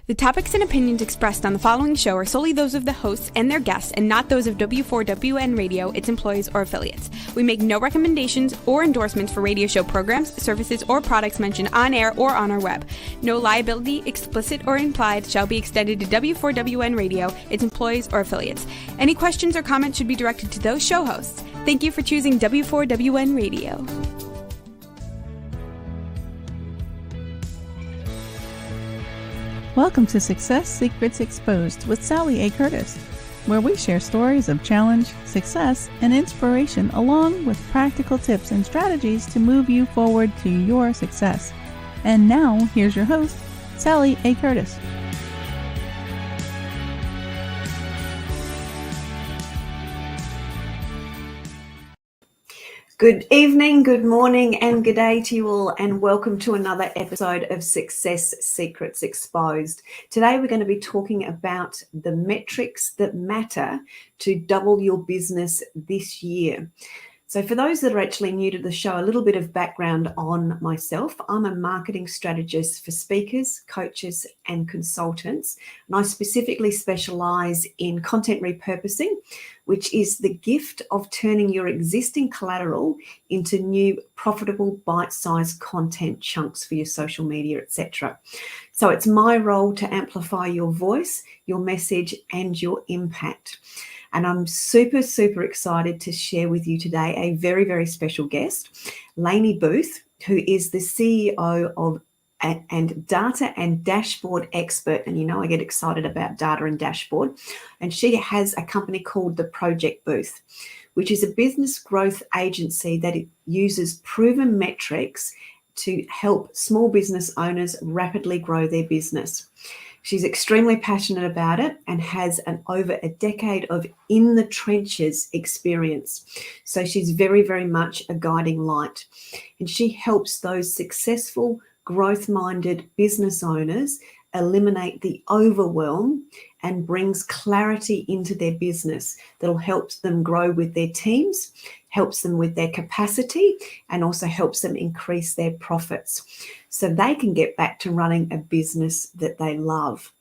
The topics and opinions expressed on the following show are solely those of the hosts and their guests and not those of W4WN Radio, its employees, or affiliates. We make no recommendations or endorsements for radio show programs, services, or products mentioned on air or on our web. No liability, explicit or implied, shall be extended to W4WN Radio, its employees, or affiliates. Any questions or comments should be directed to those show hosts. Thank you for choosing W4WN Radio. Welcome to Success Secrets Exposed with Sally A. Curtis, where we share stories of challenge, success, and inspiration along with practical tips and strategies to move you forward to your success. And now, here's your host, Sally A. Curtis. Good evening, good morning, and good day to you all, and welcome to another episode of Success Secrets Exposed. Today we're going to be talking about the metrics that matter to double your business this year. So for those that are actually new to the show, a little bit of background on myself. I'm a marketing strategist for speakers, coaches, and consultants, and I specifically specialize in content repurposing, which is the gift of turning your existing collateral into new profitable bite-sized content chunks for your social media, etc. So it's my role to amplify your voice, your message, and your impact. And I'm super, super excited to share with you today a very, very special guest, Layne Booth, who is the CEO of and data and dashboard expert. And you know, I get excited about data and dashboard. And she has a company called the Project Booth, which is a business growth agency that uses proven metrics to help small business owners rapidly grow their business. She's extremely passionate about it and has over a decade of in the trenches experience. So she's very, very much a guiding light. And she helps those successful, growth-minded business owners eliminate the overwhelm and brings clarity into their business that'll help them grow with their teams, helps them with their capacity, and also helps them increase their profits so they can get back to running a business that they love.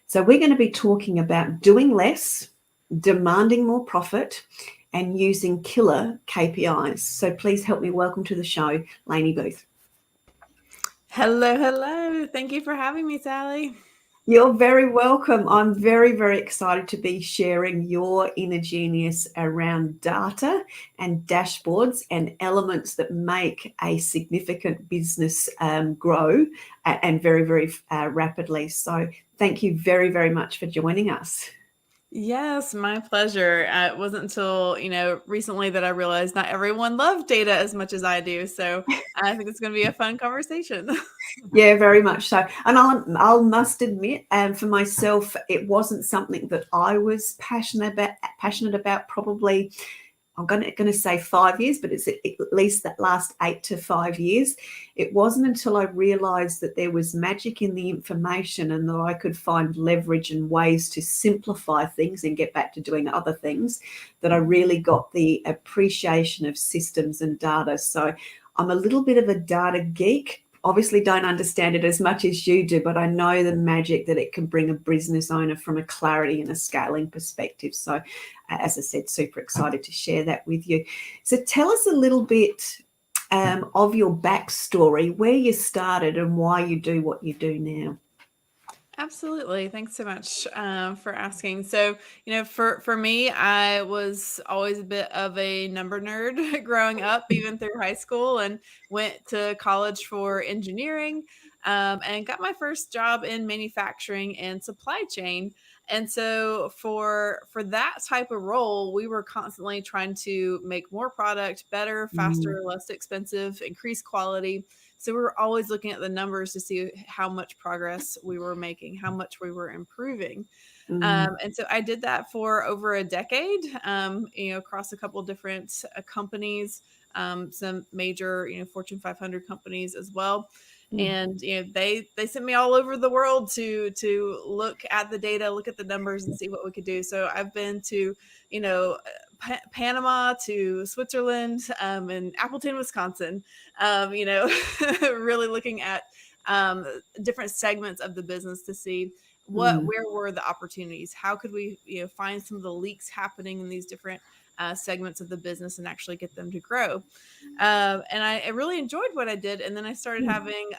So we're going to be talking about doing less, demanding more profit, and using killer KPIs. So please help me welcome to the show, Layne Booth. Hello. Thank you for having me, Sally. You're very welcome. I'm very, very excited to be sharing your inner genius around data and dashboards and elements that make a significant business grow and very, very rapidly. So thank you very, very much for joining us. Yes, my pleasure. It wasn't until, recently that I realized not everyone loves data as much as I do. So I think it's going to be a fun conversation. Yeah, very much so. And I'll must admit, for myself, it wasn't something that I was passionate about probably, I'm going to say 5 years, but it's at least that last 8 to 5 years. It wasn't until I realized that there was magic in the information and that I could find leverage and ways to simplify things and get back to doing other things that I really got the appreciation of systems and data. So I'm a little bit of a data geek. Obviously don't understand it as much as you do, but I know the magic that it can bring a business owner from a clarity and a scaling perspective. So as I said, super excited to share that with you. So tell us a little bit of your backstory, where you started and why you do what you do now. Absolutely. Thanks so much for asking. So, for me, I was always a bit of a number nerd growing up, even through high school, and went to college for engineering and got my first job in manufacturing and supply chain. And so for that type of role, we were constantly trying to make more product, better, faster, less expensive, increase quality. So we were always looking at the numbers to see how much progress we were making, how much we were improving. And so I did that for over a decade, across a couple different companies, some major, Fortune 500 companies as well. And they sent me all over the world to look at the data, look at the numbers, and see what we could do. So I've been to Panama, to Switzerland, and Appleton, Wisconsin. Really looking at different segments of the business to see Mm, where were the opportunities, how could we find some of the leaks happening in these different segments of the business and actually get them to grow. And I really enjoyed what I did. And then I started mm, having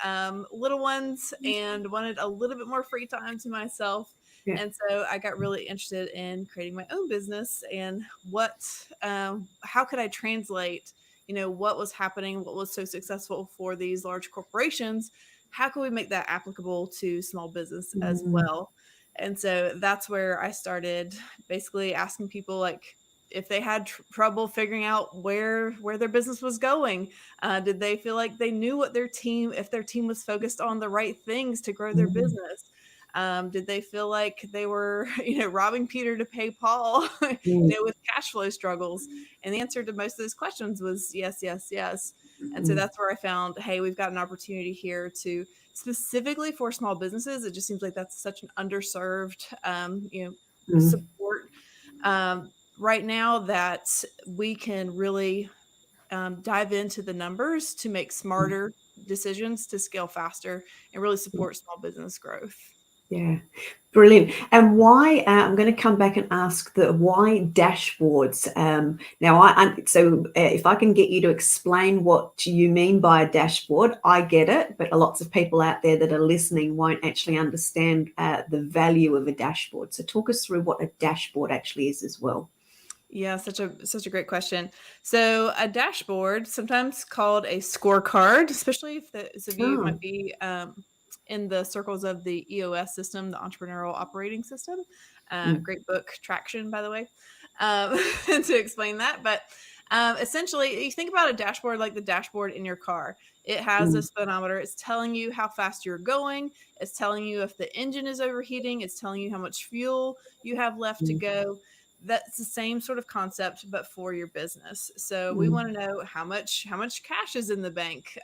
little ones and wanted a little bit more free time to myself. yeah. And so I got really interested in creating my own business and how could I translate, what was happening, what was so successful for these large corporations. How can we make that applicable to small business as Mm, well? And so that's where I started basically asking people like, if they had trouble figuring out where their business was going, did they feel like they knew what if their team was focused on the right things to grow their mm, business? Did they feel like they were, robbing Peter to pay Paul, mm, with cash flow struggles? And the answer to most of those questions was yes, yes, yes. And so mm, that's where I found, hey, we've got an opportunity here to specifically for small businesses. It just seems like that's such an underserved, mm, support right now that we can really dive into the numbers to make mm. smarter decisions to scale faster and really support small business growth. Yeah, brilliant. And why? I'm going to come back and ask the why dashboards. Now, if I can get you to explain what you mean by a dashboard, I get it, but lots of people out there that are listening won't actually understand the value of a dashboard. So, talk us through what a dashboard actually is as well. Yeah, such a great question. So a dashboard, sometimes called a scorecard, especially if those of you might Oh, be in the circles of the EOS system, the Entrepreneurial Operating System. mm, Great book, Traction, by the way, to explain that. But essentially, you think about a dashboard like the dashboard in your car. It has a mm, speedometer. It's telling you how fast you're going. It's telling you if the engine is overheating. It's telling you how much fuel you have left to mm, go. That's the same sort of concept but for your business. So we mm, want to know how much cash is in the bank.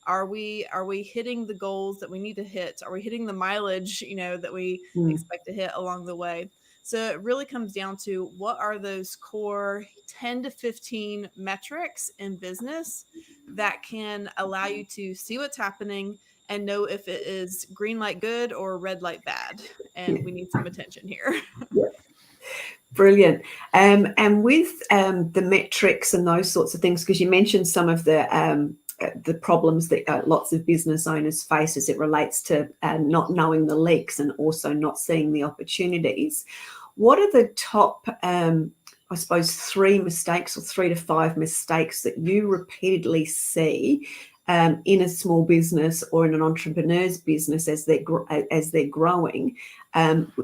Are we hitting the goals that we need to hit? Are we hitting the mileage that we mm, expect to hit along the way? So it really comes down to what are those core 10 to 15 metrics in business that can allow you to see what's happening and know if it is green light good or red light bad. yeah. And we need some attention here. Brilliant. And with the metrics and those sorts of things, because you mentioned some of the problems that lots of business owners face as it relates to not knowing the leaks and also not seeing the opportunities. What are the top, I suppose, 3 to 5 mistakes that you repeatedly see in a small business or in an entrepreneur's business as they're growing,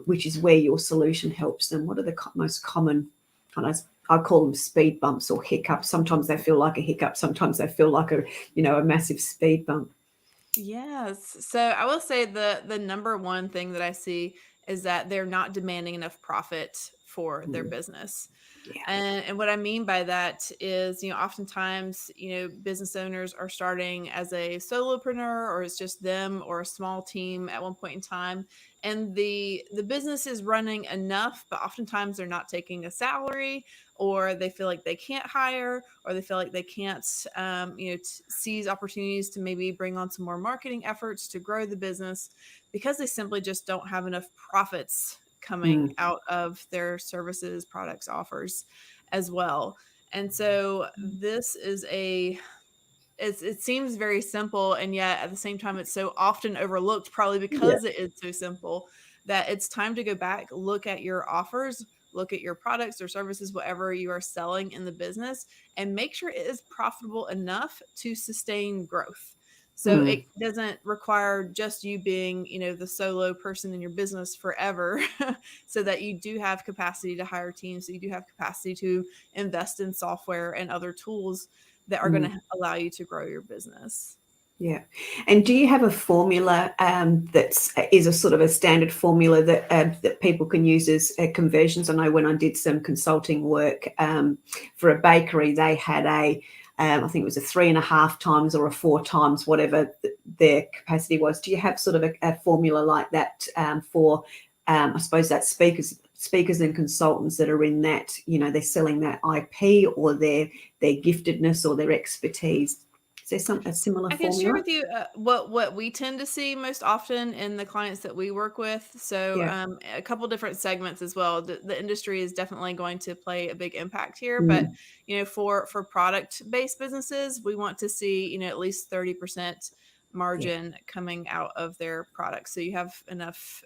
which is where your solution helps them? What are the most common, I call them speed bumps or hiccups? Sometimes they feel like a hiccup, sometimes they feel like a massive speed bump. Yes. So I will say the number one thing that I see is that they're not demanding enough profit for their Mm, business. yeah. And what I mean by that is, oftentimes, business owners are starting as a solopreneur or it's just them or a small team at one point in time. And the business is running enough, but oftentimes they're not taking a salary or they feel like they can't hire or they feel like they can't, seize opportunities to maybe bring on some more marketing efforts to grow the business because they simply just don't have enough profits coming Mm, out of their services, products, offers as well. And so this is it seems very simple, and yet at the same time, it's so often overlooked, probably yeah. because it is so simple, that it's time to go back, look at your offers, look at your products or services, whatever you are selling in the business, and make sure it is profitable enough to sustain growth. So Mm, it doesn't require just you being, the solo person in your business forever, so that you do have capacity to hire teams, so you do have capacity to invest in software and other tools that are going mm. to allow you to grow your business. Yeah. And do you have a formula that is a sort of a standard formula that people can use as conversions? I know when I did some consulting work for a bakery, they had I think it was a 3.5 times or a 4 times, whatever their capacity was. Do you have sort of a formula like that for, I suppose, that speakers and consultants that are in that, they're selling that IP or their giftedness or their expertise? Is there a similar I can share formula? with you what we tend to see most often in the clients that we work with. So Yeah. a couple different segments as well. The industry is definitely going to play a big impact here, but Mm, for product based businesses, we want to see at least 30% yeah. margin coming out of their products. So you have enough.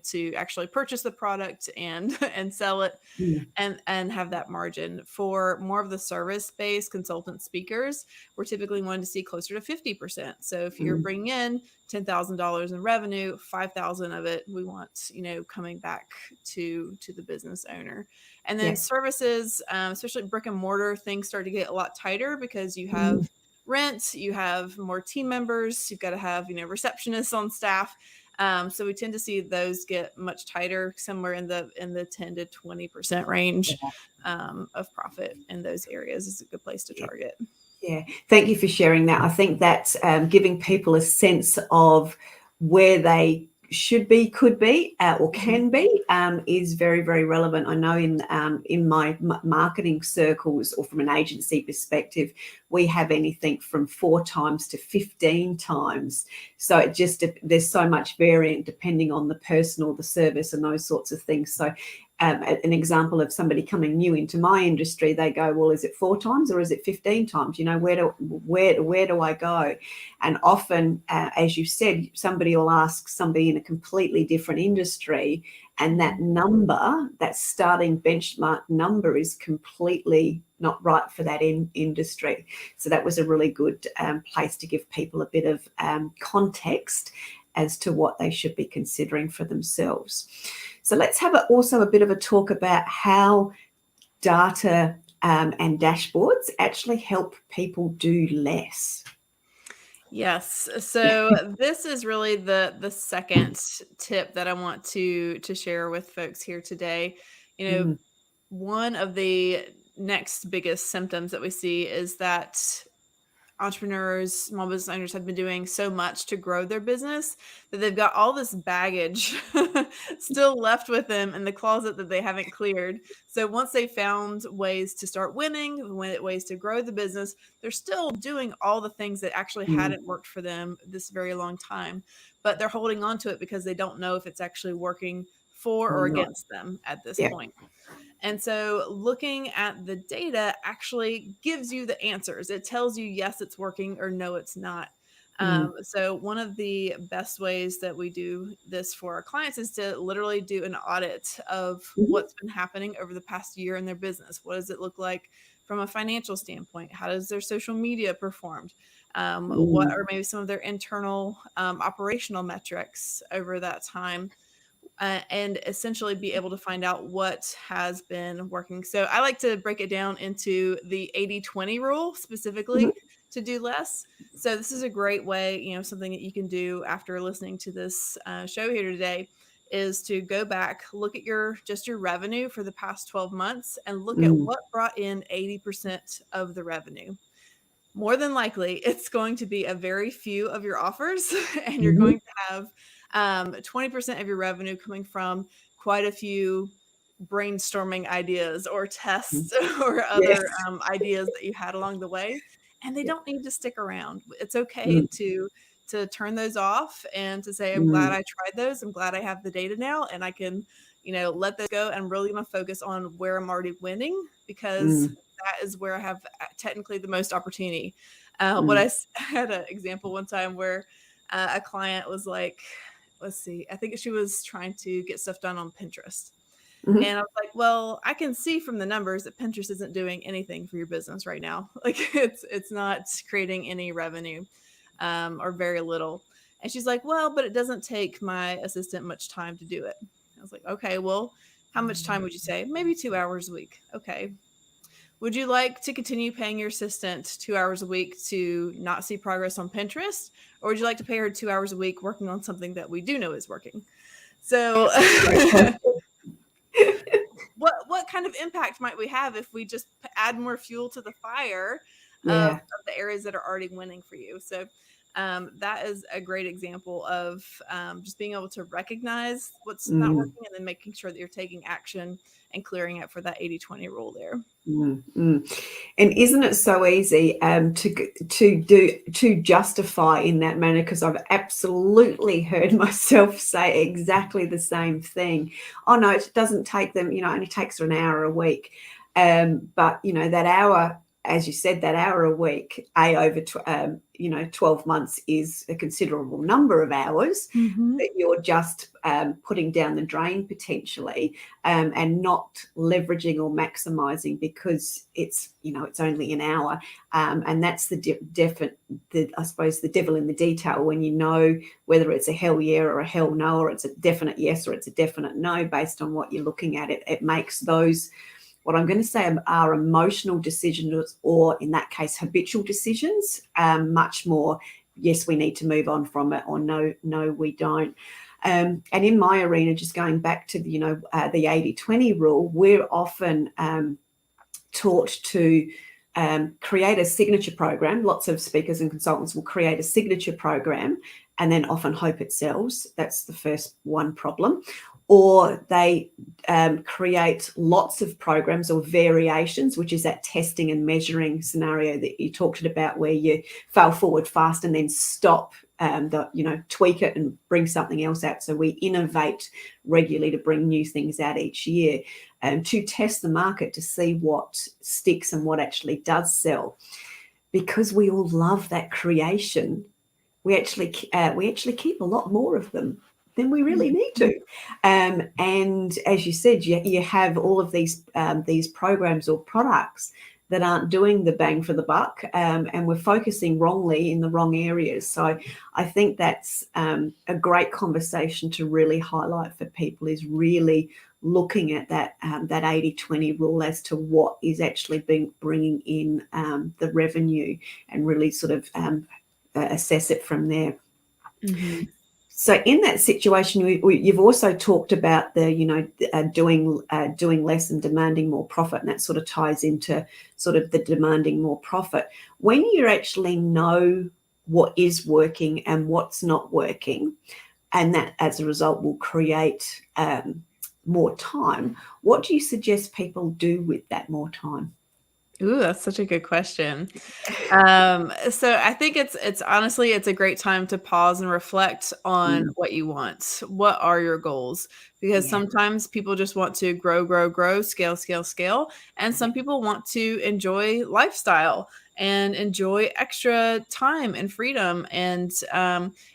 To actually purchase the product and and sell it Mm, and have that margin. For more of the service based consultant speakers, we're typically wanting to see closer to 50%. So if you're mm, bringing in $10,000 in revenue, 5,000 of it we want coming back to the business owner. And then yeah. services, especially brick and mortar, things start to get a lot tighter because you Mm, have rent, you have more team members, you've got to have receptionists on staff. So we tend to see those get much tighter, somewhere in the 10 to 20% range yeah. of profit in those areas is a good place to Yeah. target. Yeah, thank you for sharing that. I think that's giving people a sense of where they should be, could be, or Mhm. can be, is very, very relevant. I know in my marketing circles, or from an agency perspective, we have anything from 4 times to 15 times. So it just there's so much variant depending on the person or the service and those sorts of things. So an example of somebody coming new into my industry, they go, well, is it 4 times or is it 15 times? Where do I go? And often, as you said, somebody will ask somebody in a completely different industry, and that number, that starting benchmark number, is completely not right for that industry. So that was a really good place to give people a bit of context as to what they should be considering for themselves. So let's have also a bit of a talk about how data and dashboards actually help people do less. Yes. So this is really the second tip that I want to share with folks here today. You know, Mm, one of the next biggest symptoms that we see is that entrepreneurs, small business owners have been doing so much to grow their business that they've got all this baggage still left with them in the closet that they haven't cleared. So once they found ways to start winning, ways to grow the business, they're still doing all the things that actually mm, hadn't worked for them this very long time, but they're holding on to it because they don't know if it's actually working for or or not. against them at this Yeah. point. And so looking at the data actually gives you the answers. It tells you, yes, it's working, or no, it's not. Mm, So one of the best ways that we do this for our clients is to literally do an audit of mhm, what's been happening over the past year in their business. What does it look like from a financial standpoint? How does their social media performed? What mm, are maybe some of their internal operational metrics over that time? And essentially be able to find out what has been working. So I like to break it down into the 80-20 rule mhm, specifically to do less. So this is a great way, something that you can do after listening to this show here today is to go back, look at your revenue for the past 12 months and look at mm, what brought in 80% of the revenue. More than likely, it's going to be a very few of your offers, and you're mhm, going to have 20% of your revenue coming from quite a few brainstorming ideas or mm. tests or Yes. other ideas that you had along the way. And they Yeah. don't need to stick around. It's okay Mm, to turn those off and to say, I'm glad mm, I tried those. I'm glad I have the data now and I can, let those go. I'm really going to focus on where I'm already winning because mm, that is where I have technically the most opportunity. mm, I had an example one time where a client was like, let's see, I think she was trying to get stuff done on Pinterest. mhm, And I was like, well, I can see from the numbers that Pinterest isn't doing anything for your business right now. Like it's not creating any revenue or very little. And she's like, well, but it doesn't take my assistant much time to do it. I was like, okay, well, how much time would you say? Maybe 2 hours a week. Okay. Would you like to continue paying your assistant 2 hours a week to not see progress on Pinterest? Or would you like to pay her 2 hours a week working on something that we do know is working? So great question. what kind of impact might we have if we just add more fuel to the fire of Yeah. the areas that are already winning for you? So that is a great example of just being able to recognize what's not Mm. working and then making sure that you're taking action and clearing it for that 80-20 rule there. Mm, mm. And isn't it so easy to justify in that manner? Because I've absolutely heard myself say exactly the same thing. Oh no, it doesn't take them. It only takes her an hour a week. But that hour, as you said, that hour a week, over 12 months is a considerable number of hours that you're just putting down the drain potentially, and not leveraging or maximizing because it's only an hour, and that's I suppose the devil in the detail when you know whether it's a hell yeah or a hell no, or it's a definite yes or it's a definite no based on what you're looking at. It makes those, what I'm going to say, are emotional decisions, or in that case habitual decisions, much more yes, we need to move on from it, or no, we don't. And in my arena, just going back to the 80-20 rule, we're often taught to create a signature program. Lots of speakers and consultants will create a signature program and then often hope it sells. That's the first one problem. Or they create lots of programs or variations, which is that testing and measuring scenario that you talked about, where you fail forward fast and then stop, tweak it and bring something else out. So we innovate regularly to bring new things out each year, to test the market to see what sticks and what actually does sell. Because we all love that creation, we actually keep a lot more of them than we really need to. And as you said, you have all of these programs or products that aren't doing the bang for the buck, and we're focusing wrongly in the wrong areas. So I think that's a great conversation to really highlight for people, is really looking at that 80-20 rule as to what is actually bringing in the revenue, and really sort of assess it from there. So in that situation, you've also talked about the doing less and demanding more profit, and that sort of ties into sort of the demanding more profit. When you actually know what is working and what's not working, and that as a result will create more time, what do you suggest people do with that more time? Ooh, that's such a good question. So I think it's honestly, it's a great time to pause and reflect on what you want. What are your goals? Because sometimes people just want to grow, scale, scale, scale. And some people want to enjoy lifestyle and enjoy extra time and freedom. And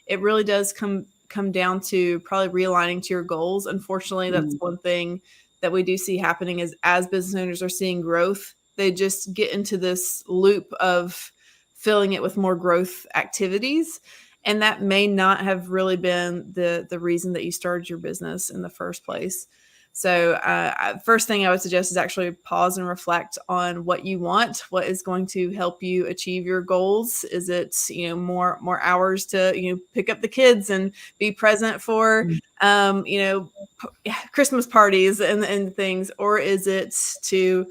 it really does come down to probably realigning to your goals. Unfortunately, that's one thing that we do see happening is, as business owners are seeing growth, they just get into this loop of filling it with more growth activities. And that may not have really been the reason that you started your business in the first place. So first thing I would suggest is actually pause and reflect on what you want. What is going to help you achieve your goals? Is it, more hours to, pick up the kids and be present for, Christmas parties and things, or is it to,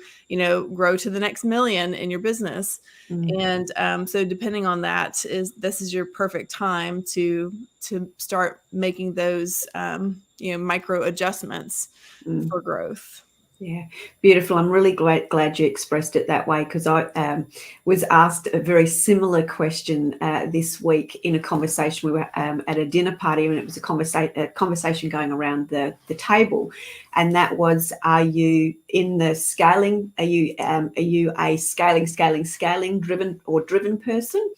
grow to the next million in your business? And so depending on that, this is your perfect time to start making those, micro adjustments for growth. Yeah, beautiful. I'm really glad you expressed it that way, because I was asked a very similar question this week in a conversation. We were at a dinner party, and it was a conversation going around the table, and that was: are you in the scaling? Are you a scaling driven person?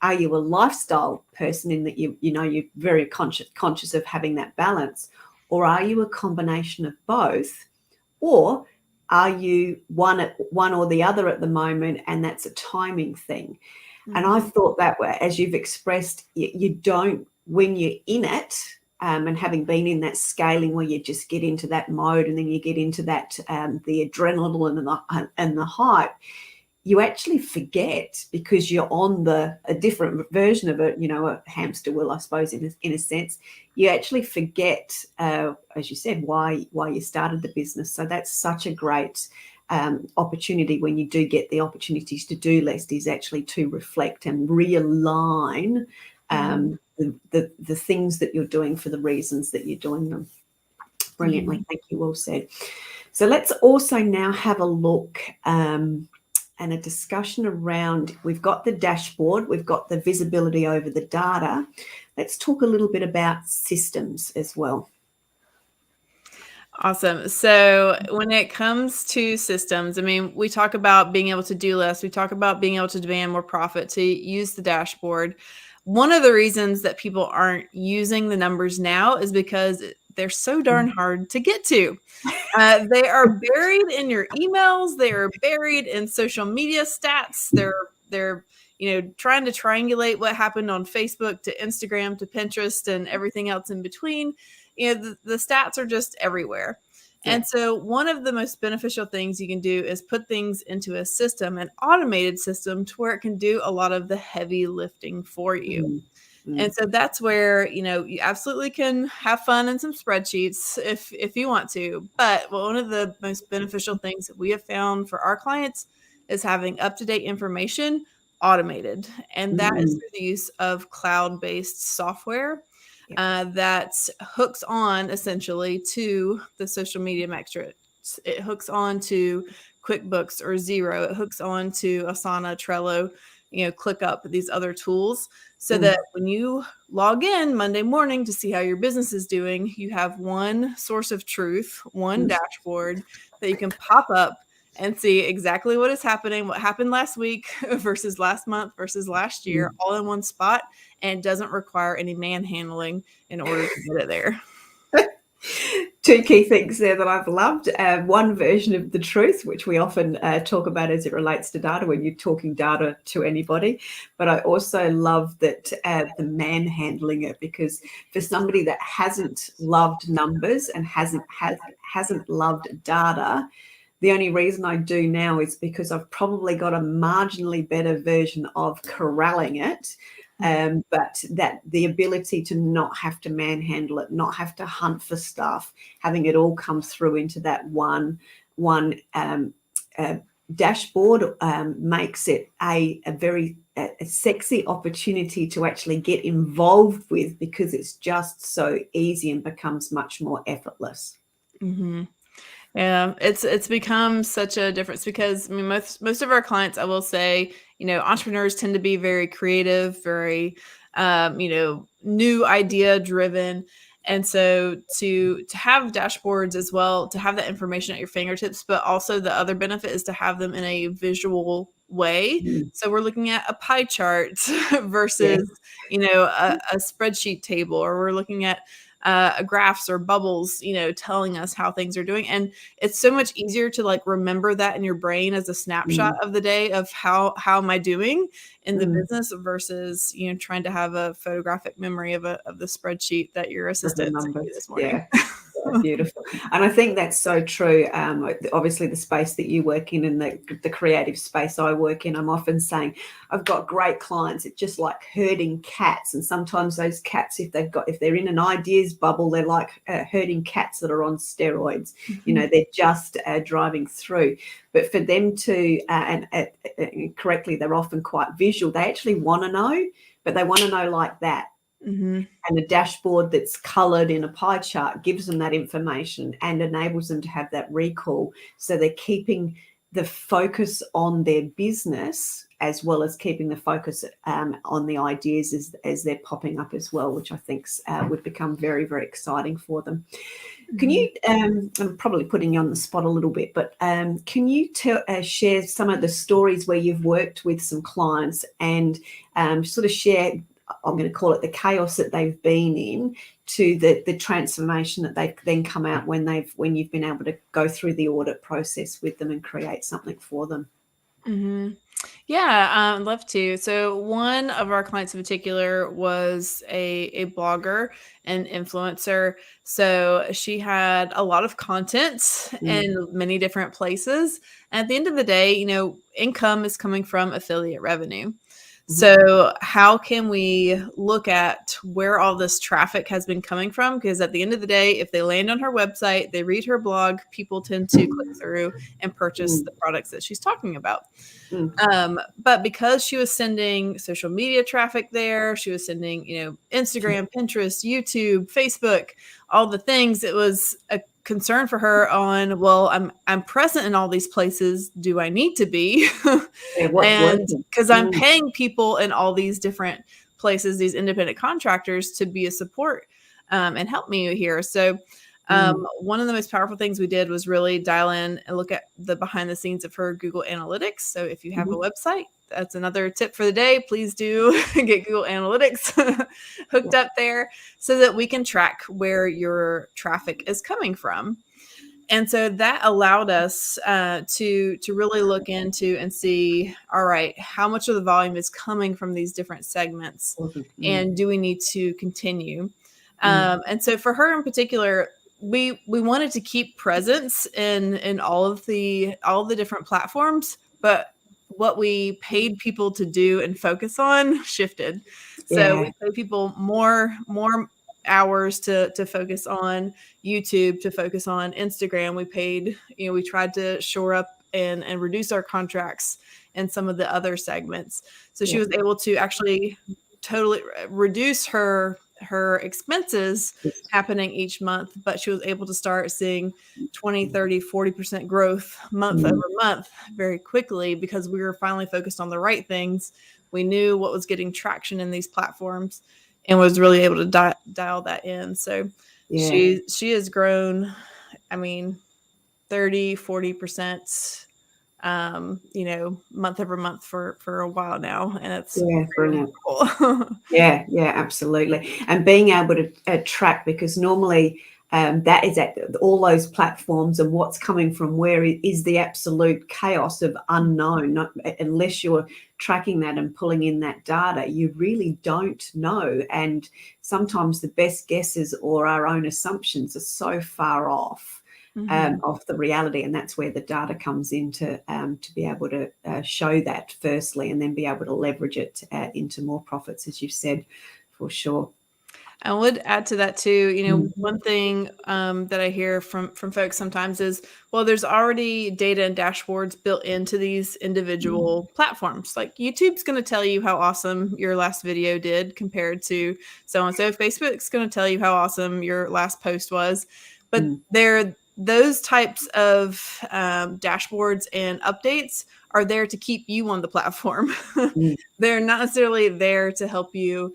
Are you a lifestyle person, in that you're very conscious of having that balance, or are you a combination of both? Or are you one or the other at the moment, and that's a timing thing? And I thought that way, as you've expressed, you don't, when you're in it, and having been in that scaling where you just get into that mode, and then you get into that the adrenaline and the hype, you actually forget, because you're on a different version of it, a hamster wheel, I suppose, in a sense. You actually forget, as you said, why you started the business. So that's such a great opportunity, when you do get the opportunities to do less, is actually to reflect and realign the things that you're doing for the reasons that you're doing them. Brilliantly. Thank you. Well said. So let's also now have a look and a discussion around, we've got the dashboard, we've got the visibility over the data. Let's talk a little bit about systems as well. Awesome. So when it comes to systems, I mean, we talk about being able to do less. We talk about being able to demand more profit to use the dashboard. One of the reasons that people aren't using the numbers now is because they're so darn hard to get to. They are buried in your emails. They are buried in social media stats. They're trying to triangulate what happened on Facebook to Instagram to Pinterest and everything else in between. The stats are just everywhere. Yeah. And so one of the most beneficial things you can do is put things into a system, an automated system, to where it can do a lot of the heavy lifting for you. And so that's where, you absolutely can have fun in some spreadsheets if you want to. But one of the most beneficial things that we have found for our clients is having up-to-date information automated. And that is through the use of cloud-based software that hooks on essentially to the social media metrics. It hooks on to QuickBooks or Xero. It hooks on to Asana, Trello, ClickUp, these other tools, so that when you log in Monday morning to see how your business is doing, you have one source of truth, one dashboard that you can pop up and see exactly what is happening, what happened last week versus last month versus last year, all in one spot. And it doesn't require any manhandling in order to get it there. Two key things there that I've loved. One version of the truth, which we often talk about as it relates to data when you're talking data to anybody. But I also love that the manhandling it, because for somebody that hasn't loved numbers and hasn't loved data, the only reason I do now is because I've probably got a marginally better version of corralling it. But that the ability to not have to manhandle it, not have to hunt for stuff, having it all come through into that one dashboard makes it a very sexy opportunity to actually get involved with, because it's just so easy and becomes much more effortless. Yeah, it's become such a difference, because I mean, most of our clients, I will say, entrepreneurs tend to be very creative, very new idea driven. And so to have dashboards as well, to have that information at your fingertips, but also the other benefit is to have them in a visual way. So we're looking at a pie chart versus a spreadsheet table, or we're looking at graphs or bubbles, telling us how things are doing. And it's so much easier to remember that in your brain as a snapshot of the day of how am I doing in the business versus, trying to have a photographic memory of the spreadsheet that your assistant sent you this morning. Yeah. Beautiful. And I think that's so true. Obviously the space that you work in and the creative space I work in, I'm often saying I've got great clients. It's just like herding cats. And sometimes those cats, if they're in an ideas bubble, they're like herding cats that are on steroids. They're just driving through. But for them to, and correctly, they're often quite visual. They actually want to know, but they want to know like that. And a dashboard that's coloured in a pie chart gives them that information and enables them to have that recall. So they're keeping the focus on their business as well as keeping the focus on the ideas as they're popping up as well, which I think would become very, very exciting for them. Can you, I'm probably putting you on the spot a little bit, but can you share some of the stories where you've worked with some clients and sort of share, I'm going to call it the chaos that they've been in, to the transformation that they've then come out when you've been able to go through the audit process with them and create something for them? Yeah, I'd love to. So one of our clients in particular was a blogger and influencer. So she had a lot of content in many different places. And at the end of the day, income is coming from affiliate revenue. So how can we look at where all this traffic has been coming from? Because at the end of the day, if they land on her website, they read her blog, people tend to click through and purchase the products that she's talking about. But because she was sending social media traffic there, she was sending, Instagram, Pinterest, YouTube, Facebook, all the things, it was a concern for her on, well, I'm present in all these places. Do I need to be? Yeah, what's And working? because I'm paying people in all these different places, these independent contractors, to be a support and help me here. So one of the most powerful things we did was really dial in and look at the behind the scenes of her Google Analytics. So if you have a website, that's another tip for the day. Please do get Google Analytics hooked up there so that we can track where your traffic is coming from. And so that allowed us to really look into and see, all right, how much of the volume is coming from these different segments, and do we need to continue? And so for her in particular, we wanted to keep presence in all of the different platforms, but what we paid people to do and focus on shifted. So we paid people more hours to focus on YouTube, to focus on Instagram. We paid, we tried to shore up and reduce our contracts in some of the other segments. So she was able to actually totally reduce her expenses happening each month, but she was able to start seeing 20, 30, 40% growth month over month very quickly, because we were finally focused on the right things. We knew what was getting traction in these platforms and was really able to dial that in. So she has grown, 30, 40%, month over month for a while now. And it's brilliant. Cool. Yeah, absolutely. And being able to track, because normally that is at all those platforms, and what's coming from where is the absolute chaos of unknown. Unless you're tracking that and pulling in that data, you really don't know. And sometimes the best guesses or our own assumptions are so far off of the reality, and that's where the data comes in to be able to show that firstly, and then be able to leverage it into more profits, as you said, for sure. I would add to that too, one thing that I hear from folks sometimes is, well, there's already data and dashboards built into these individual platforms. Like YouTube's going to tell you how awesome your last video did compared to so-and-so. Facebook's going to tell you how awesome your last post was. But those types of dashboards and updates are there to keep you on the platform. They're not necessarily there to help you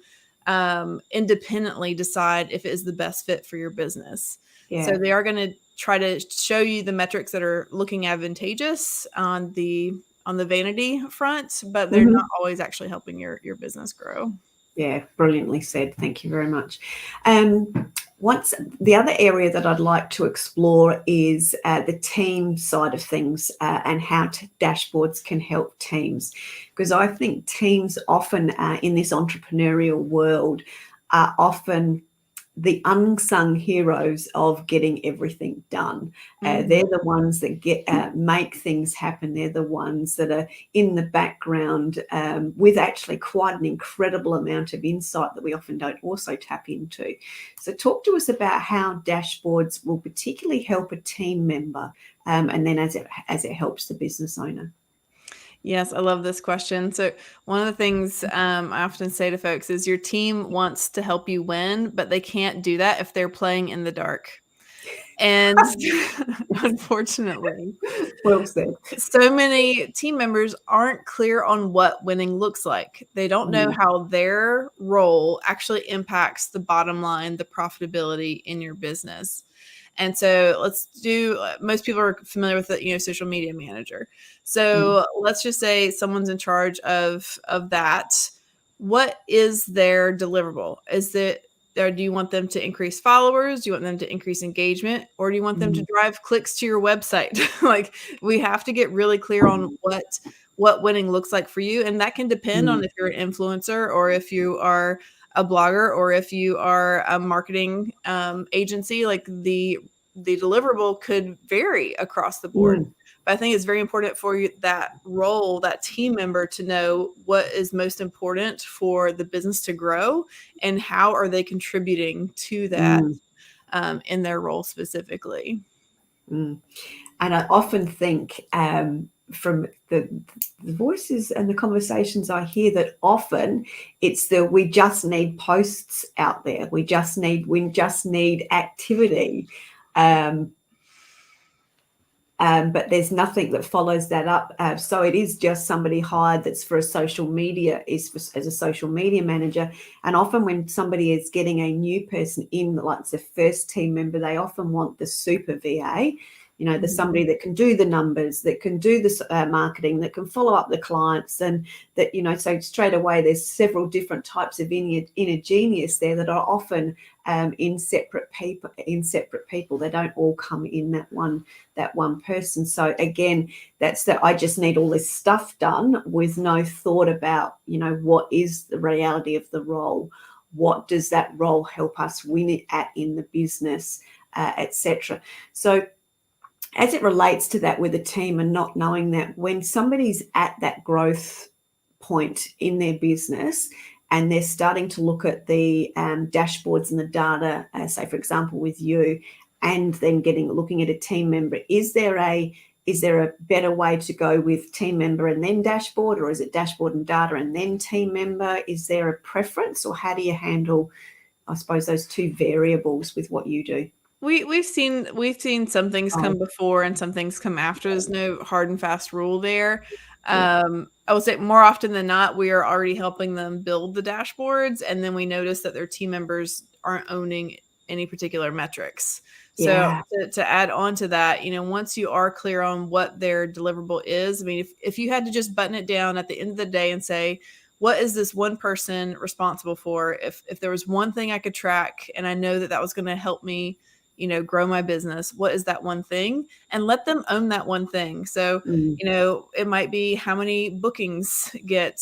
independently decide if it is the best fit for your business. So they are going to try to show you the metrics that are looking advantageous on the vanity front, but they're not always actually helping your business grow. Yeah, brilliantly said. Thank you very much. Once the other area that I'd like to explore is the team side of things, and how dashboards can help teams, because I think teams often in this entrepreneurial world are often the unsung heroes of getting everything done. They're the ones that make things happen. They're the ones that are in the background with actually quite an incredible amount of insight that we often don't also tap into. So talk to us about how dashboards will particularly help a team member, and then as it helps the business owner. Yes, I love this question. So one of the things I often say to folks is, your team wants to help you win, but they can't do that if they're playing in the dark. And unfortunately, well said. So many team members aren't clear on what winning looks like. They don't know how their role actually impacts the bottom line, the profitability in your business. And so most people are familiar with the, social media manager. So let's just say someone's in charge of that. What is their deliverable? Do you want them to increase followers? Do you want them to increase engagement? Or do you want them to drive clicks to your website? Like, we have to get really clear on what winning looks like for you. And that can depend on if you're an influencer, or if you are a blogger, or if you are a marketing agency. Like, the deliverable could vary across the board. But I think it's very important for you, that role, that team member, to know what is most important for the business to grow, and how are they contributing to that in their role specifically. And I often think from the voices and the conversations I hear, that often it's we just need posts out there. We just need activity. but there's nothing that follows that up. So it is just somebody hired that's for a social media, as a social media manager. And often when somebody is getting a new person in, like it's their first team member, they often want the super VA. There's somebody that can do the numbers, that can do the marketing, that can follow up the clients, and that, so straight away there's several different types of inner genius there that are often in separate people. They don't all come in that one person. So again, that's that I just need all this stuff done with no thought about, what is the reality of the role? What does that role help us win it at in the business, etc. So as it relates to that with a team, and not knowing that when somebody's at that growth point in their business and they're starting to look at the dashboards and the data, say for example with you, and then looking at a team member, is there a better way to go with team member and then dashboard, or is it dashboard and data and then team member? Is there a preference, or how do you handle, I suppose, those two variables with what you do? We've seen some things come before and some things come after. There's no hard and fast rule there. I would say more often than not, we are already helping them build the dashboards, and then we notice that their team members aren't owning any particular metrics. So to add on to that, once you are clear on what their deliverable is, I mean, if you had to just button it down at the end of the day and say, what is this one person responsible for? If there was one thing I could track and I know that was going to help me, grow my business, what is that one thing? And let them own that one thing. So, it might be how many bookings get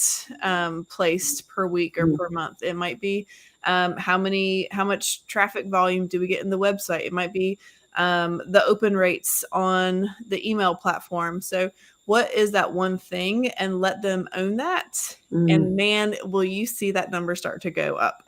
placed per week or per month. It might be how much traffic volume do we get in the website? It might be the open rates on the email platform. So what is that one thing, and let them own that. And man, will you see that number start to go up.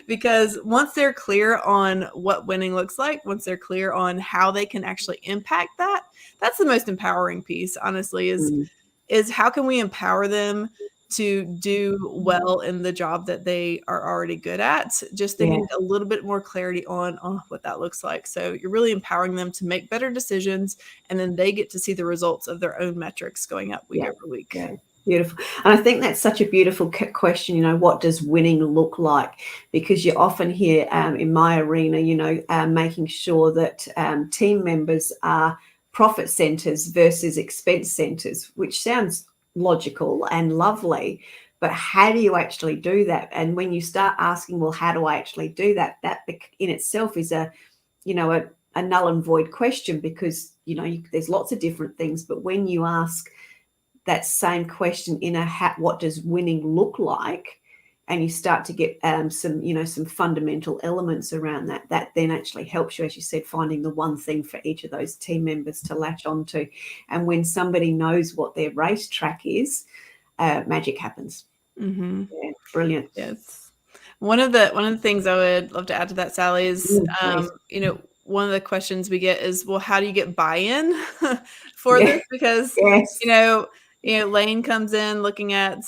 Because once they're clear on what winning looks like, once they're clear on how they can actually impact that's the most empowering piece, honestly, is how can we empower them to do well in the job that they are already good at. Just they need a little bit more clarity on what that looks like. So you're really empowering them to make better decisions, and then they get to see the results of their own metrics going up week over week. Yeah. Beautiful. And I think that's such a beautiful question, what does winning look like? Because you often hear in my arena, making sure that team members are profit centers versus expense centers, which sounds logical and lovely, but how do you actually do that? And when you start asking, well, how do I actually do that? That in itself is a null and void question, because, there's lots of different things, but when you ask that same question in what does winning look like, and you start to get some fundamental elements around that then actually helps you, as you said, finding the one thing for each of those team members to latch onto. And when somebody knows what their racetrack is, magic happens. Yeah, brilliant. Yes. One of the things I would love to add to that, Sally, is one of the questions we get is, well, how do you get buy-in for this? Because Layne comes in looking at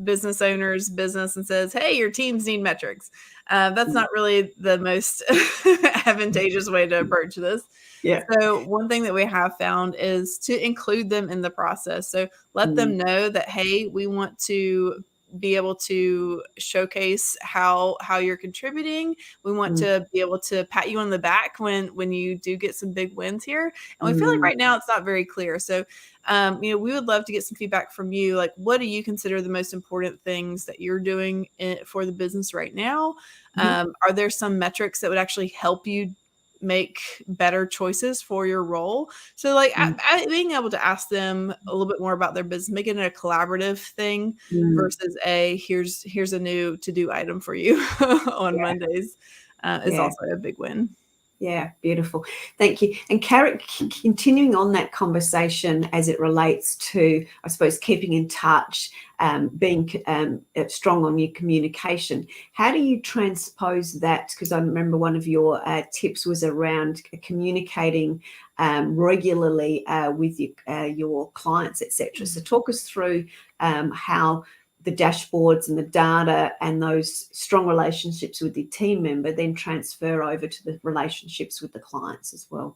business owners' business and says, hey, your teams need metrics. That's not really the most advantageous way to approach this. So one thing that we have found is to include them in the process. So let them know that, hey, we want to be able to showcase how you're contributing. We want to be able to pat you on the back when you do get some big wins here. And we feel like right now it's not very clear. So, we would love to get some feedback from you. Like, what do you consider the most important things that you're doing for the business right now? Are there some metrics that would actually help you make better choices for your role? So being able to ask them a little bit more about their business, making it a collaborative thing versus here's a new to-do item for you on Mondays is also a big win. Yeah, beautiful. Thank you. And continuing on that conversation as it relates to, I suppose, keeping in touch, being strong on your communication, how do you transpose that? Because I remember one of your tips was around communicating regularly with your clients, etc. So talk us through how the dashboards and the data and those strong relationships with the team member then transfer over to the relationships with the clients as well.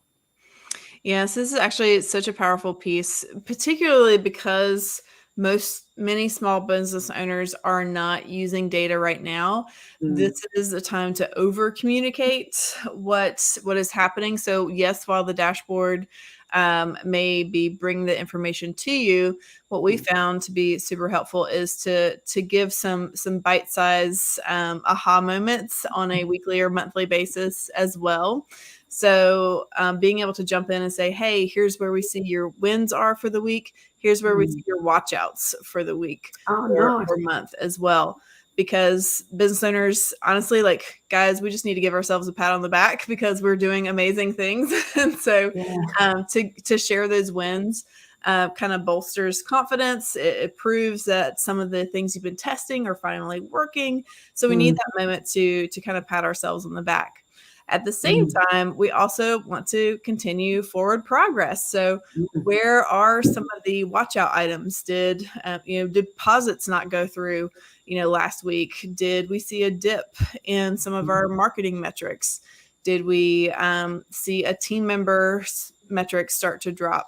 Yes, this is actually such a powerful piece, particularly because many small business owners are not using data right now. This Mm, is a time to over communicate what is happening. So yes, while the dashboard may be bringing the information to you, what we mm, found to be super helpful is to give some bite size aha moments on a weekly or monthly basis as well. So being able to jump in and say, hey, here's where we see your wins are for the week. Here's where we mm. see your watch outs for the week Oh, nice. or month as well. Because business owners, honestly, like guys, we just need to give ourselves a pat on the back because we're doing amazing things. And so Yeah. to share those wins kind of bolsters confidence. It proves that some of the things you've been testing are finally working. So we need Mm, that moment to kind of pat ourselves on the back. At the same mm, time, we also want to continue forward progress. So, mm, where are some of the watch out items? Did deposits not go through? Last week, did we see a dip in some of our marketing metrics? Did we see a team member's metrics start to drop?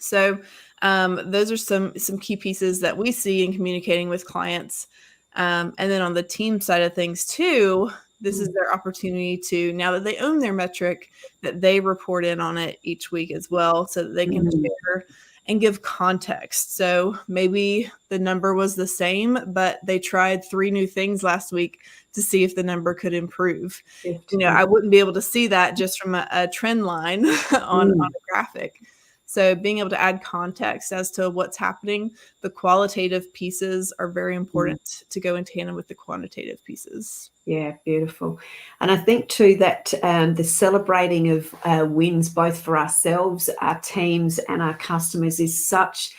So those are some key pieces that we see in communicating with clients. And then on the team side of things too, this is mm, their opportunity to, now that they own their metric, that they report in on it each week as well so that they can mm. share and give context. So maybe the number was the same, but they tried 3 new things last week to see if the number could improve. Shift. I wouldn't be able to see that just from a trend line on Mm, a graphic. So being able to add context as to what's happening, the qualitative pieces are very mm. important to go in tandem with the quantitative pieces. Yeah, beautiful. And I think too that the celebrating of wins, both for ourselves, our teams, and our customers, is such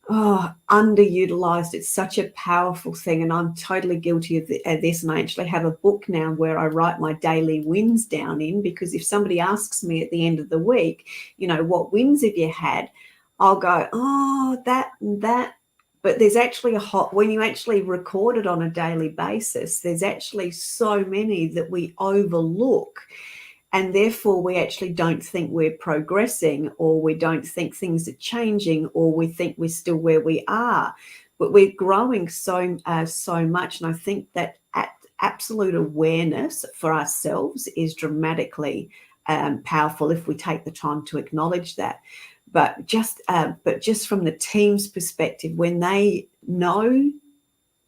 underutilized. It's such a powerful thing, and I'm totally guilty of this. And I actually have a book now where I write my daily wins down in, because if somebody asks me at the end of the week, what wins have you had? I'll go, oh, that and that. But there's actually when you actually record it on a daily basis, there's actually so many that we overlook, and therefore we actually don't think we're progressing, or we don't think things are changing, or we think we're still where we are. But we're growing so much, and I think that absolute awareness for ourselves is dramatically powerful if we take the time to acknowledge that. But just from the team's perspective, when they know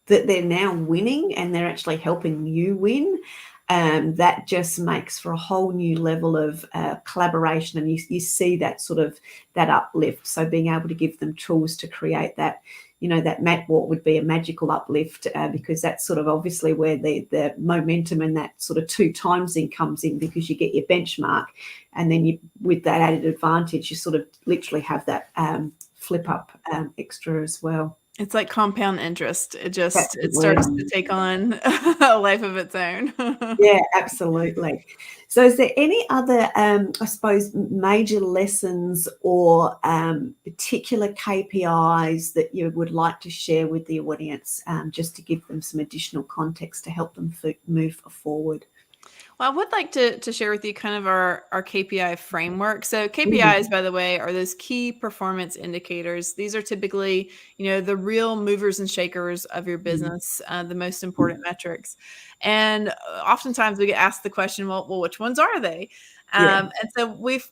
that they're now winning and they're actually helping you win, that just makes for a whole new level of collaboration, and you see that sort of that uplift. So being able to give them tools to create that, what would be a magical uplift, because that's sort of obviously where the momentum and that sort of 2 times in comes in, because you get your benchmark, and then you, with that added advantage, you sort of literally have that flip up extra as well. It's like compound interest. It That's the starts word. to take on a life of its own. Yeah, absolutely. So is there any other, I suppose, major lessons or particular KPIs that you would like to share with the audience, just to give them some additional context to help them move forward? Well, I would like to share with you kind of our KPI framework. So Mm, KPIs, by the way, are those key performance indicators. These are typically, the real movers and shakers of your mm, business, the most important metrics. And oftentimes we get asked the question, well, which ones are they? yeah. And so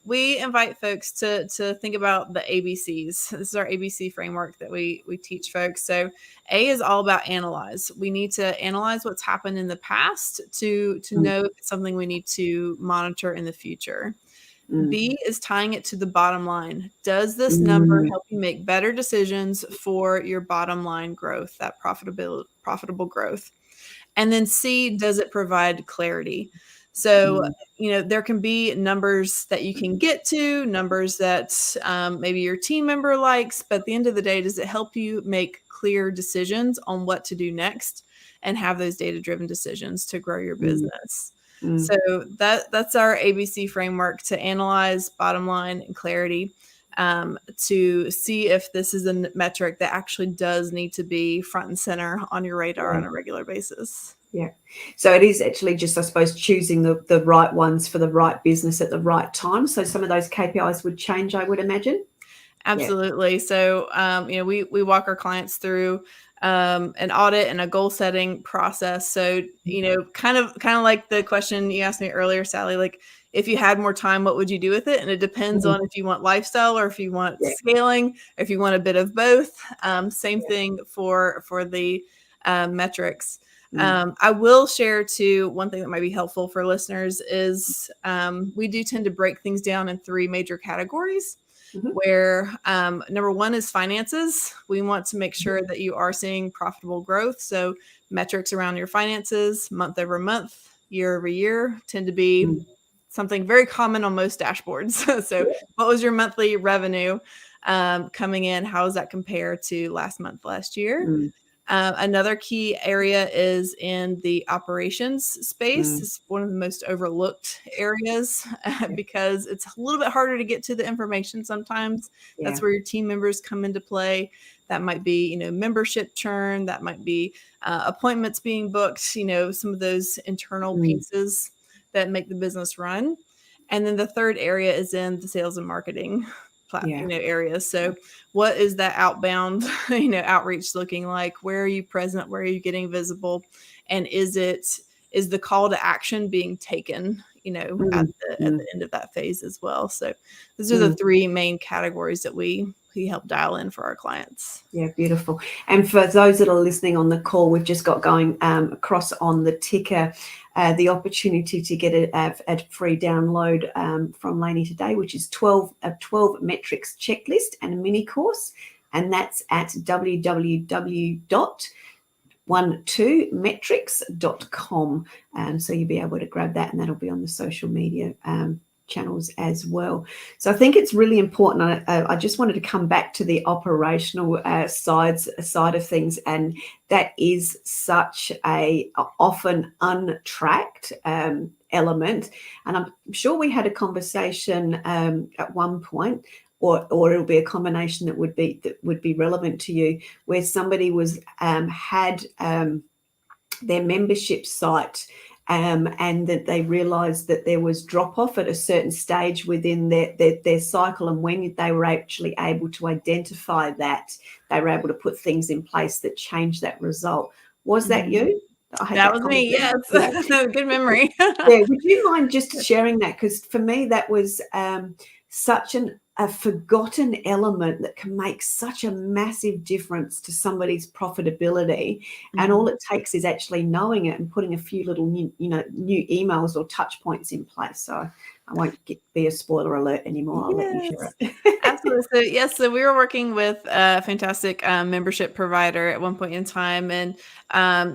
we invite folks to think about the ABCs. This is our ABC framework that we teach folks. So A is all about analyze. We need to analyze what's happened in the past to Mm, know if it's something we need to monitor in the future. mm, B is tying it to the bottom line. Does this number mm, help you make better decisions for your bottom line growth, that profitable growth? And then C, does it provide clarity? So, mm, there can be numbers that you can get to, numbers that maybe your team member likes, but at the end of the day, does it help you make clear decisions on what to do next and have those data-driven decisions to grow your mm, business? mm. So that's our ABC framework to analyze bottom line and clarity, to see if this is a metric that actually does need to be front and center on your radar Yeah. on a regular basis. Yeah. So it is actually just, I suppose, choosing the right ones for the right business at the right time. So some of those KPIs would change, I would imagine. Yeah. Absolutely. So, we walk our clients through an audit and a goal setting process. So, kind of like the question you asked me earlier, Sally, like if you had more time, what would you do with it? And it depends Mhm. on if you want lifestyle or if you want Yeah. scaling, or if you want a bit of both. Same Yeah. thing for the metrics. Mm. I will share too, one thing that might be helpful for listeners is we do tend to break things down in three major categories Mhm. where number one is finances. We want to make Mhm. sure that you are seeing profitable growth. So metrics around your finances, month over month, year over year, tend to be Mm. something very common on most dashboards. So Yeah. what was your monthly revenue coming in? How does that compare to last month, last year? Mm. Another key area is in the operations space. Mm. It's one of the most overlooked areas Yeah. because it's a little bit harder to get to the information sometimes. That's Yeah. where your team members come into play. That might be, membership churn. That might be appointments being booked, some of those internal Mm. pieces that make the business run. And then the third area is in the sales and marketing Yeah. areas. So what is that outbound, outreach looking like? Where are you present? Where are you getting visible? And is the call to action being taken, at Mm. the Mm. end of that phase as well? So those are the Mm. three main categories that we help dial in for our clients. Yeah, beautiful. And for those that are listening on the call, we've just got going across on the ticker the opportunity to get a free download from Layne today, which is 12 metrics checklist and a mini course. And that's at www.12metrics.com. So you'll be able to grab that, and that'll be on the social media channels as well. So I think it's really important. I just wanted to come back to the operational side of things, and that is such a often untracked element. And I'm sure we had a conversation at one point, or it'll be a combination that would be relevant to you, where somebody was had their membership site, and that they realized that there was drop off at a certain stage within their cycle. And when they were actually able to identify that, they were able to put things in place that changed that result. Was that Mhm. you? I had That that was me. conversation. Yes. Yeah. Good memory. Yeah. Would you mind just sharing that? Because for me, that was such a forgotten element that can make such a massive difference to somebody's profitability. And all Mhm. it takes is actually knowing it and putting a few little new emails or touch points in place. So I won't be a spoiler alert anymore. I'll let you share Yes, it. absolutely. So yes, so we were working with a fantastic membership provider at one point in time, and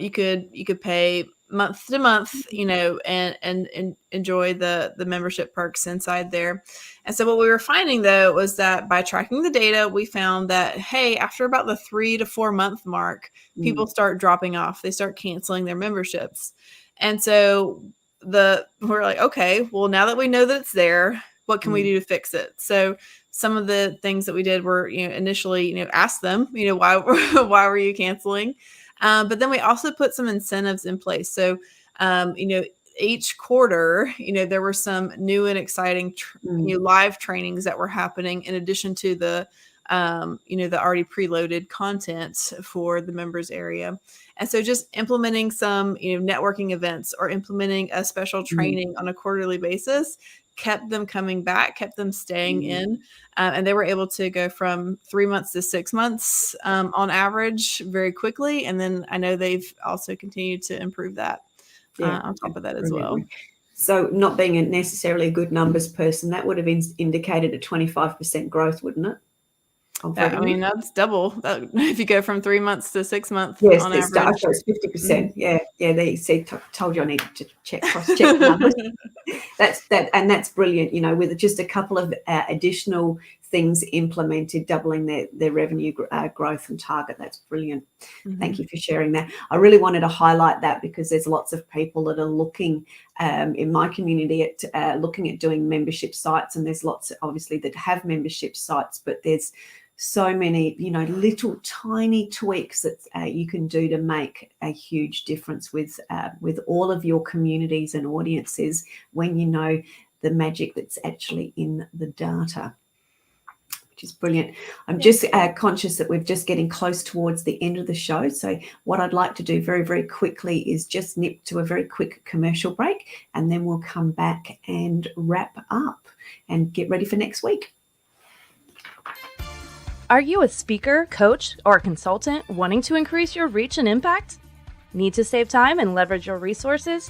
you could pay month to month, and enjoy the membership perks inside there. And so what we were finding though was that by tracking the data, we found that hey, after about the 3 to 4 month mark, people Mm. start dropping off. They start canceling their memberships, and so we're like, okay, well now that we know that it's there, what can we Mm. do to fix it? So some of the things that we did were, initially, ask them, why why were you canceling? But then we also put some incentives in place. So, each quarter, there were some new and exciting, Mm. live trainings that were happening in addition to the already preloaded content for the members area. And so just implementing some, networking events or implementing a special Mm. training on a quarterly basis kept them coming back, kept them staying Mm. in. And they were able to go from 3 months to 6 months on average very quickly. And then I know they've also continued to improve that Yeah, on top of that as well. brilliantly. So not being necessarily a good numbers person, that would have indicated a 25% growth, wouldn't it, of That, I revenue? mean, that's double that if you go from 3 months to 6 months Yes, on it's I average. thought it's Mhm. 50%. Yeah, yeah. There you see, told you I needed to cross-check the numbers. That's brilliant. With just a couple of additional things implemented, doubling their revenue growth and target. That's brilliant. Thank you for sharing that. I really wanted to highlight that because there's lots of people that are looking in my community at looking at doing membership sites, and there's lots obviously that have membership sites, but there's so many, little tiny tweaks that you can do to make a huge difference with all of your communities and audiences when you know the magic that's actually in the data, which is brilliant. I'm just conscious that we're just getting close towards the end of the show. So what I'd like to do very, very quickly is just nip to a very quick commercial break, and then we'll come back and wrap up and get ready for next week. Are you a speaker, coach, or consultant wanting to increase your reach and impact? Need to save time and leverage your resources?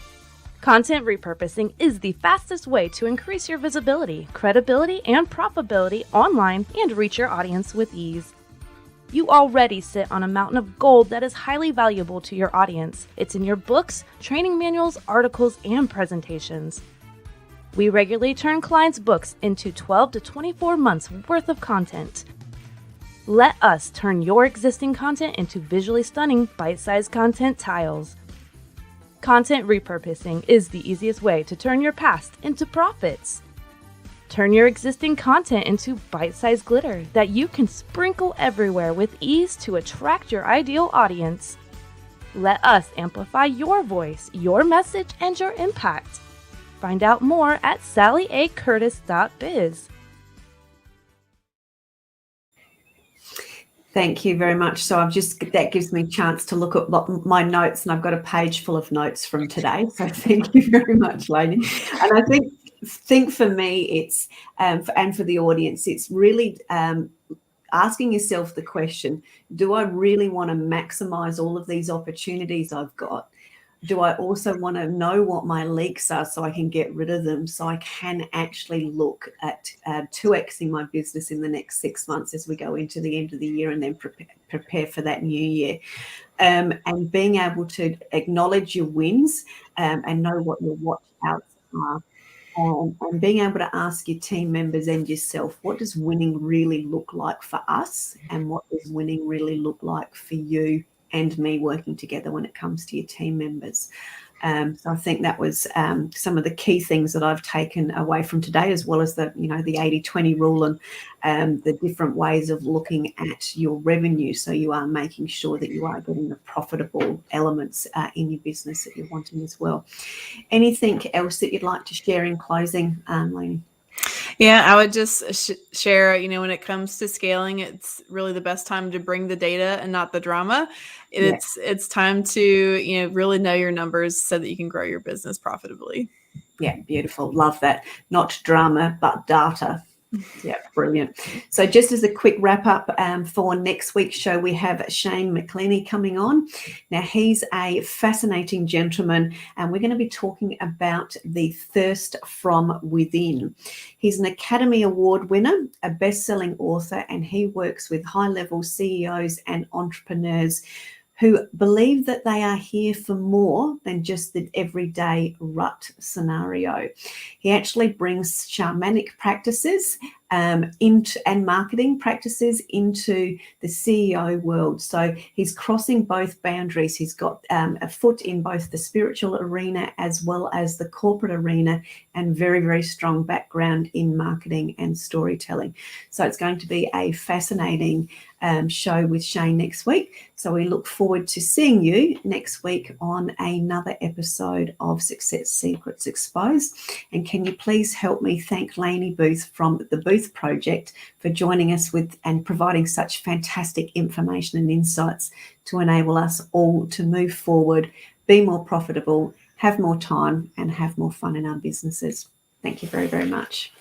Content repurposing is the fastest way to increase your visibility, credibility, and profitability online and reach your audience with ease. You already sit on a mountain of gold that is highly valuable to your audience. It's in your books, training manuals, articles, and presentations. We regularly turn clients' books into 12 to 24 months worth of content. Let us turn your existing content into visually stunning, bite-sized content tiles. Content repurposing is the easiest way to turn your past into profits. Turn your existing content into bite-sized glitter that you can sprinkle everywhere with ease to attract your ideal audience. Let us amplify your voice, your message, and your impact. Find out more at sallyacurtis.biz. Thank you very much. So that gives me a chance to look at my notes, and I've got a page full of notes from today. So thank you very much, Layne. And I think for me, it's and for the audience, it's really asking yourself the question: do I really want to maximize all of these opportunities I've got? Do I also want to know what my leaks are so I can get rid of them, so I can actually look at 2xing my business in the next 6 months as we go into the end of the year, and then prepare for that new year? And being able to acknowledge your wins and know what your watch outs are. And being able to ask your team members and yourself, what does winning really look like for us? And what does winning really look like for you and me working together when it comes to your team members? So I think that was some of the key things that I've taken away from today, as well as the 80-20 rule and the different ways of looking at your revenue. So you are making sure that you are getting the profitable elements in your business that you're wanting as well. Anything else that you'd like to share in closing, Layne? Yeah, I would just share, when it comes to scaling, it's really the best time to bring the data and not the drama. It's time to, really know your numbers so that you can grow your business profitably. Yeah, beautiful. Love that. Not drama, but data. Yeah, brilliant. So just as a quick wrap up for next week's show, we have Shane McCleany coming on. Now, he's a fascinating gentleman, and we're going to be talking about the thirst from within. He's an Academy Award winner, a best-selling author, and he works with high-level CEOs and entrepreneurs who believe that they are here for more than just the everyday rut scenario. He actually brings shamanic practices into and marketing practices into the CEO world. So he's crossing both boundaries. He's got a foot in both the spiritual arena as well as the corporate arena, and very, very strong background in marketing and storytelling. So it's going to be a fascinating show with Shane next week. So we look forward to seeing you next week on another episode of Success Secrets Exposed. And can you please help me thank Layne Booth from the Booth Project for joining us with and providing such fantastic information and insights to enable us all to move forward, be more profitable, have more time, and have more fun in our businesses. Thank you very, very much.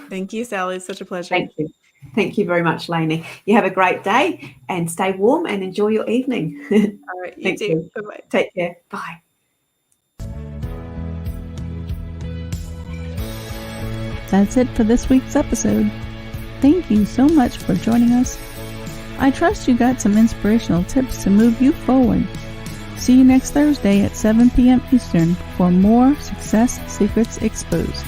Thank you, Sally. It's such a pleasure. Thank you. Thank you very much, Layne. You have a great day and stay warm and enjoy your evening. All right, you too. Bye-bye. Take care. Bye. That's it for this week's episode. Thank you so much for joining us. I trust you got some inspirational tips to move you forward. See you next Thursday at 7 p.m. Eastern for more Success Secrets Exposed.